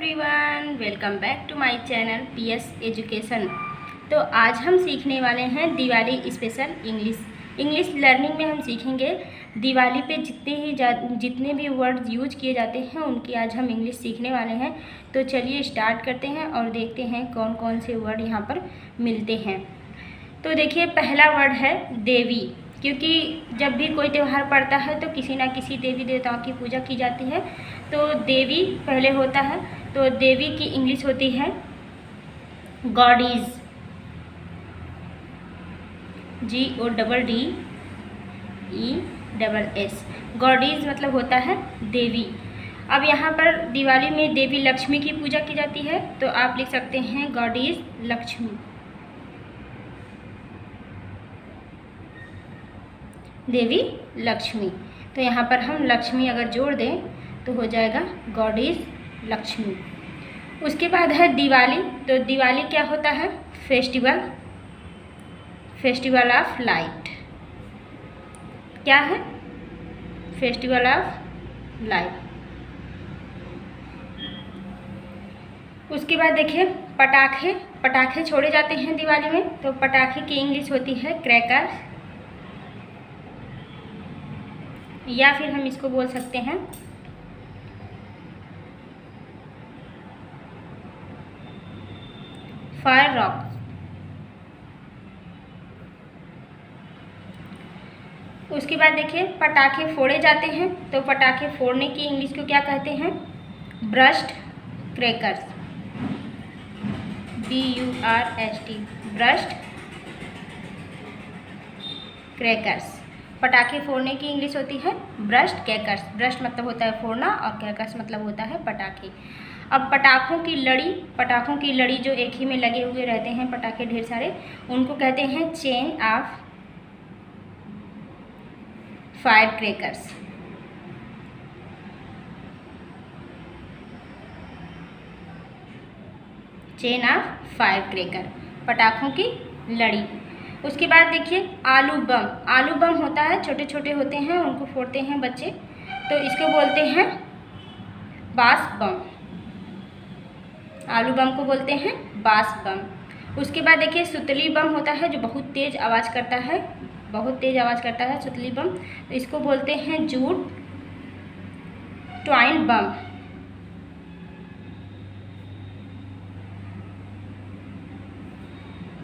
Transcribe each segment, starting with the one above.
Everyone, welcome back to my channel PS education. तो आज हम सीखने वाले हैं दिवाली स्पेशल इंग्लिश लर्निंग में हम सीखेंगे दिवाली पे जितने भी वर्ड्स यूज किए जाते हैं उनकी आज हम इंग्लिश सीखने वाले हैं। तो चलिए स्टार्ट करते हैं और देखते हैं कौन कौन से वर्ड यहाँ पर मिलते हैं। तो देखिए, पहला वर्ड है देवी, क्योंकि जब भी कोई त्यौहार पड़ता है तो किसी ना किसी देवी देवताओं की पूजा की जाती है, तो देवी पहले होता है। तो देवी की इंग्लिश होती है गॉडीज, GODDEESS। गॉडीज मतलब होता है देवी। अब यहाँ पर दिवाली में देवी लक्ष्मी की पूजा की जाती है, तो आप लिख सकते हैं गॉडीज लक्ष्मी। देवी लक्ष्मी, तो यहाँ पर हम लक्ष्मी अगर जोड़ दें तो हो जाएगा गॉडीज लक्ष्मी। उसके बाद है दिवाली। तो दिवाली क्या होता है? Festival of light. क्या है? Festival of light. उसके बाद देखिए, पटाखे छोड़े जाते हैं दिवाली में, तो पटाखे की इंग्लिश होती है क्रैकर्स, या फिर हम इसको बोल सकते हैं फायर रॉक। उसके बाद देखिए, पटाखे फोड़े जाते हैं, तो पटाखे फोड़ने की इंग्लिश को क्या कहते हैं? Burst crackers, BURST, burst crackers. पटाखे फोड़ने की इंग्लिश होती है ब्रस्ट क्रैकर्स। ब्रस्ट मतलब होता है फोड़ना और क्रैकर्स मतलब होता है पटाखे। अब पटाखों की लड़ी जो एक ही में लगे हुए रहते हैं, पटाखे ढेर सारे, उनको कहते हैं chain of fire crackers. Chain of fire cracker, पटाखों की लड़ी। उसके बाद देखिए, आलू बम होता है, छोटे छोटे होते हैं, उनको फोड़ते हैं बच्चे, तो इसको बोलते हैं बास बम। आलू बम को बोलते हैं बास बम। उसके बाद देखिए, सुतली बम होता है जो बहुत तेज़ आवाज़ करता है, सुतली बम, तो इसको बोलते हैं जूट ट्वाइन बम।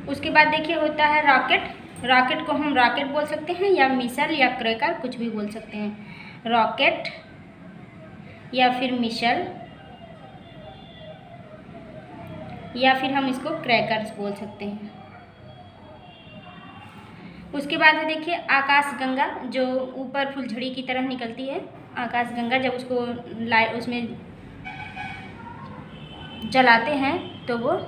उसके बाद देखिए होता है रॉकेट को हम रॉकेट बोल सकते हैं, या मिसल या क्रैकर कुछ भी बोल सकते हैं। रॉकेट या फिर मिसल, या फिर हम इसको क्रैकर्स बोल सकते हैं। उसके बाद है देखिए, आकाशगंगा, जो ऊपर फुलझड़ी की तरह निकलती है। आकाशगंगा जब उसको उसमें जलाते हैं तो वो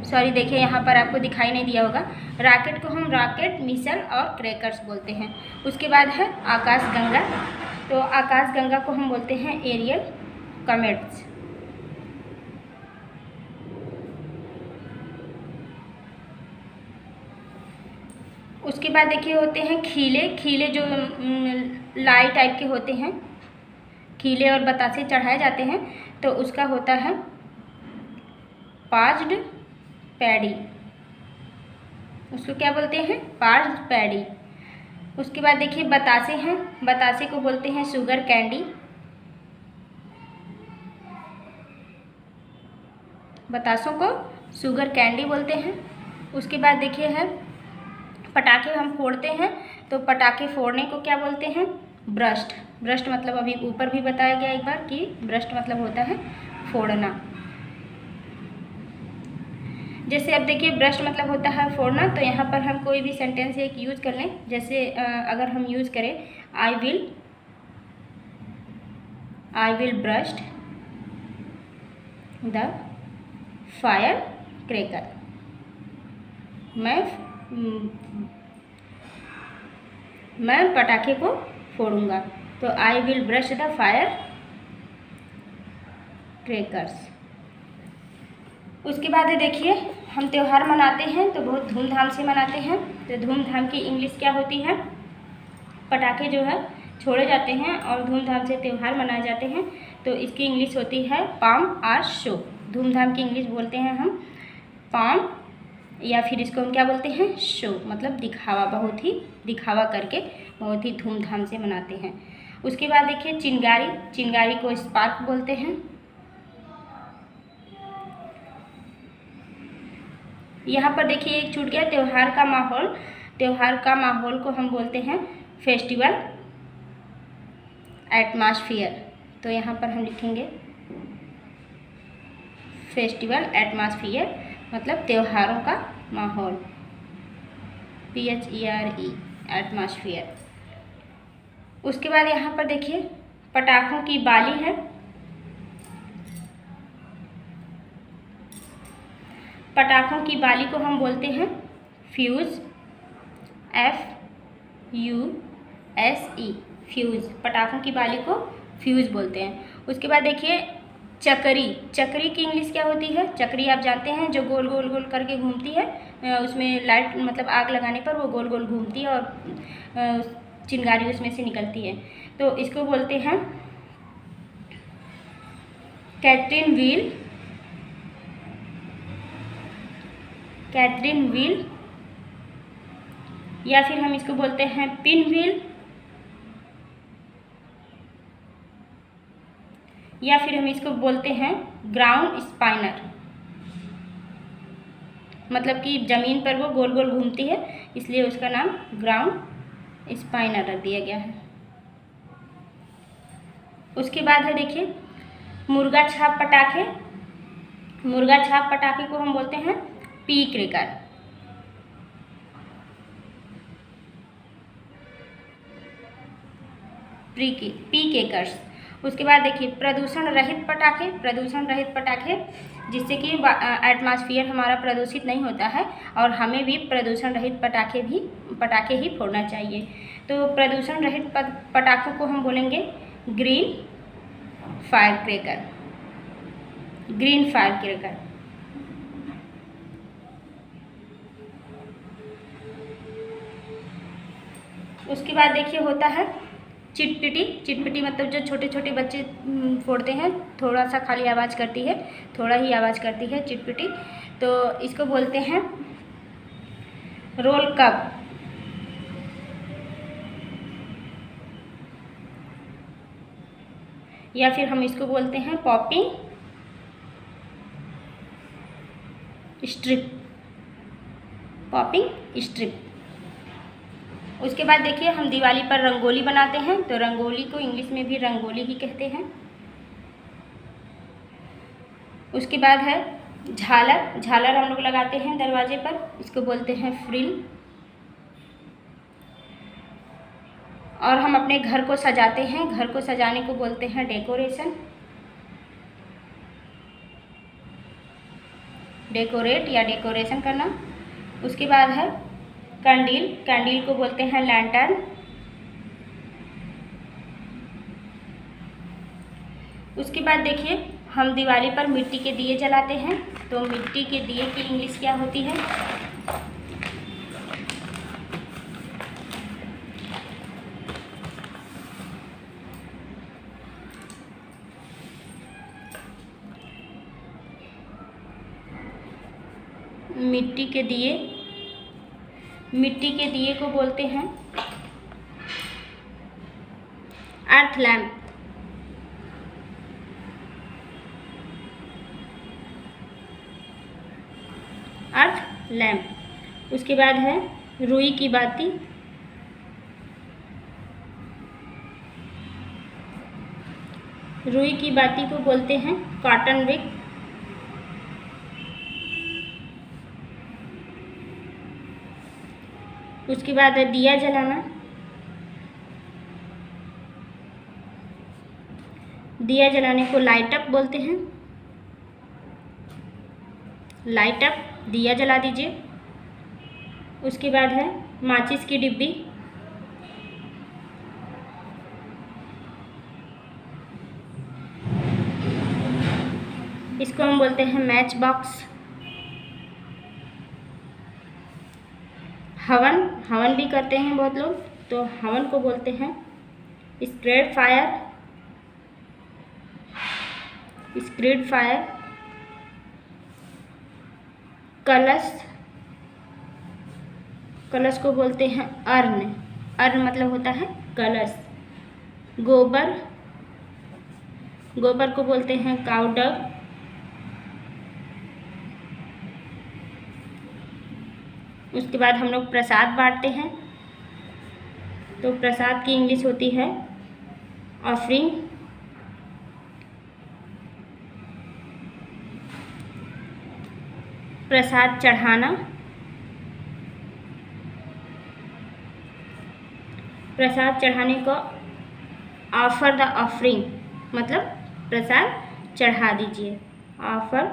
देखिए यहाँ पर आपको दिखाई नहीं दिया होगा। रॉकेट को हम रॉकेट, मिसल और क्रैकर्स बोलते हैं। उसके बाद है आकाशगंगा, तो आकाशगंगा को हम बोलते हैं एरियल कॉमेट्स। उसके बाद देखिए होते हैं खीले जो लाई टाइप के होते हैं, खीले और बतासे चढ़ाए जाते हैं, तो उसका होता है पाज्ड पैडी। उसको क्या बोलते हैं? पाज्ड पैडी। उसके बाद देखिए बतासे हैं, बतासे को बोलते हैं शुगर कैंडी। बतासों को शुगर कैंडी बोलते हैं। उसके बाद देखिए है, पटाखे हम फोड़ते हैं, तो पटाखे फोड़ने को क्या बोलते हैं? ब्रस्ट मतलब अभी ऊपर भी बताया गया एक बार कि ब्रस्ट मतलब होता है फोड़ना। जैसे अब देखिए, ब्रस्ट मतलब होता है फोड़ना, तो यहाँ पर हम कोई भी सेंटेंस एक यूज कर लें। जैसे अगर हम यूज करें I will burst the fire cracker. मैं पटाखे को फोड़ूंगा, तो I will brush the fire crackers. उसके बाद देखिए, हम त्यौहार मनाते हैं तो बहुत धूमधाम से मनाते हैं, तो धूमधाम की इंग्लिश क्या होती है? पटाखे जो है छोड़े जाते हैं और धूमधाम से त्यौहार मनाए जाते हैं, तो इसकी इंग्लिश होती है पाम और शो। धूमधाम की इंग्लिश बोलते हैं हम पाम, या फिर इसको हम क्या बोलते हैं, शो, मतलब दिखावा, बहुत ही दिखावा करके बहुत ही धूमधाम से मनाते हैं। उसके बाद देखिए चिंगारी, चिंगारी को स्पार्क बोलते हैं। यहाँ पर देखिए एक छूट गया, त्यौहार का माहौल, त्यौहार का माहौल को हम बोलते हैं फेस्टिवल एटमॉस्फेयर। तो यहाँ पर हम लिखेंगे फेस्टिवल एटमॉस्फेयर, मतलब त्योहारों का माहौल, PHERE, एटमॉस्फेयर। उसके बाद यहाँ पर देखिए पटाखों की बाली है। पटाखों की बाली को हम बोलते हैं फ्यूज, FUSE, फ्यूज। पटाखों की बाली को फ्यूज बोलते हैं। उसके बाद देखिए चकरी, चकरी की इंग्लिश क्या होती है, चकरी आप जानते हैं जो गोल गोल गोल करके घूमती है, उसमें लाइट मतलब आग लगाने पर वो गोल गोल घूमती है और चिंगारी उसमें से निकलती है। तो इसको बोलते हैं कैथरीन व्हील, कैथरीन व्हील, या फिर हम इसको बोलते हैं पिन व्हील, या फिर हम इसको बोलते हैं ग्राउंड स्पाइनर, मतलब कि ज़मीन पर वो गोल गोल घूमती है इसलिए उसका नाम ग्राउंड स्पाइनर रख दिया गया है। उसके बाद है देखिए मुर्गा छाप पटाखे। मुर्गा छाप पटाखे को हम बोलते हैं पी क्रैकर, पी केकर्स। उसके बाद देखिए प्रदूषण रहित पटाखे, प्रदूषण रहित पटाखे जिससे कि एटमॉस्फेयर हमारा प्रदूषित नहीं होता है और हमें भी प्रदूषण रहित पटाखे ही फोड़ना चाहिए। तो प्रदूषण रहित पटाखों को हम बोलेंगे green fire cracker, green fire cracker. उसके बाद देखिए होता है चिटपिटी। चिटपिटी मतलब जो छोटे छोटे बच्चे फोड़ते हैं, थोड़ा सा खाली आवाज़ करती है, थोड़ा ही आवाज़ करती है चिटपिटी। तो इसको बोलते हैं रोल कप, या फिर हम इसको बोलते हैं पॉपिंग स्ट्रिप, पॉपिंग स्ट्रिप। उसके बाद देखिए हम दिवाली पर रंगोली बनाते हैं, तो रंगोली को इंग्लिश में भी रंगोली ही कहते हैं। उसके बाद है झालर, झालर हम लोग लगाते हैं दरवाजे पर, इसको बोलते हैं फ्रिल। और हम अपने घर को सजाते हैं, घर को सजाने को बोलते हैं डेकोरेशन, डेकोरेट या डेकोरेशन करना। उसके बाद है कैंडल, कैंडल को बोलते हैं लैंटर्न। उसके बाद देखिए हम दिवाली पर मिट्टी के दिए जलाते हैं, तो मिट्टी के दिए की इंग्लिश क्या होती है, मिट्टी के दिए, मिट्टी के दिए को बोलते हैं अर्थ लैम्प, अर्थ लैम्प। उसके बाद है रुई की बाती, रुई की बाती को बोलते हैं कॉटन विक। उसके बाद है दिया जलाना, दिया जलाने को लाइट अप बोलते हैं, लाइट अप, दिया जला दीजिए। उसके बाद है माचिस की डिब्बी, इसको हम बोलते हैं मैच बॉक्स। हवन, हवन भी करते हैं बहुत लोग, तो हवन को बोलते हैं स्प्रेड फायर, स्प्रिट फायर, कलश, कलश को बोलते हैं अर्न, अर्न मतलब होता है कलश। गोबर, गोबर को बोलते हैं काउ डंग। उसके बाद हम लोग प्रसाद बांटते हैं, तो प्रसाद की इंग्लिश होती है ऑफरिंग। प्रसाद चढ़ाना, प्रसाद चढ़ाने को ऑफर द ऑफरिंग, मतलब प्रसाद चढ़ा दीजिए, ऑफर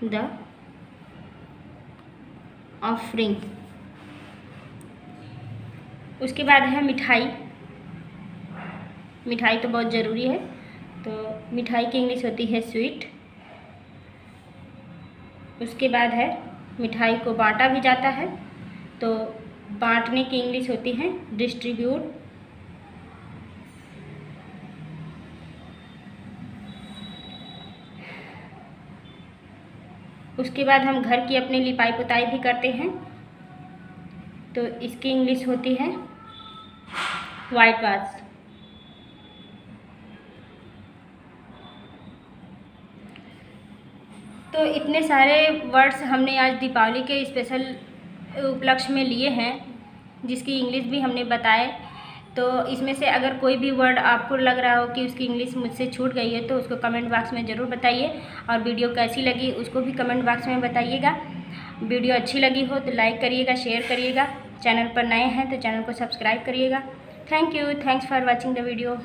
द ऑफरिंग। उसके बाद है मिठाई, मिठाई तो बहुत ज़रूरी है, तो मिठाई की इंग्लिश होती है स्वीट। उसके बाद है मिठाई को बांटा भी जाता है, तो बांटने की इंग्लिश होती है डिस्ट्रीब्यूट। उसके बाद हम घर की अपनी लिपाई पुताई भी करते हैं, तो इसकी इंग्लिश होती है वाइट वॉश। तो इतने सारे वर्ड्स हमने आज दीपावली के स्पेशल उपलक्ष्य में लिए हैं, जिसकी इंग्लिश भी हमने बताए। तो इसमें से अगर कोई भी वर्ड आपको लग रहा हो कि उसकी इंग्लिश मुझसे छूट गई है, तो उसको कमेंट बॉक्स में ज़रूर बताइए, और वीडियो कैसी लगी उसको भी कमेंट बॉक्स में बताइएगा। वीडियो अच्छी लगी हो तो लाइक करिएगा, शेयर करिएगा। चैनल पर नए हैं तो चैनल को सब्सक्राइब करिएगा। Thank you, thanks for watching the video.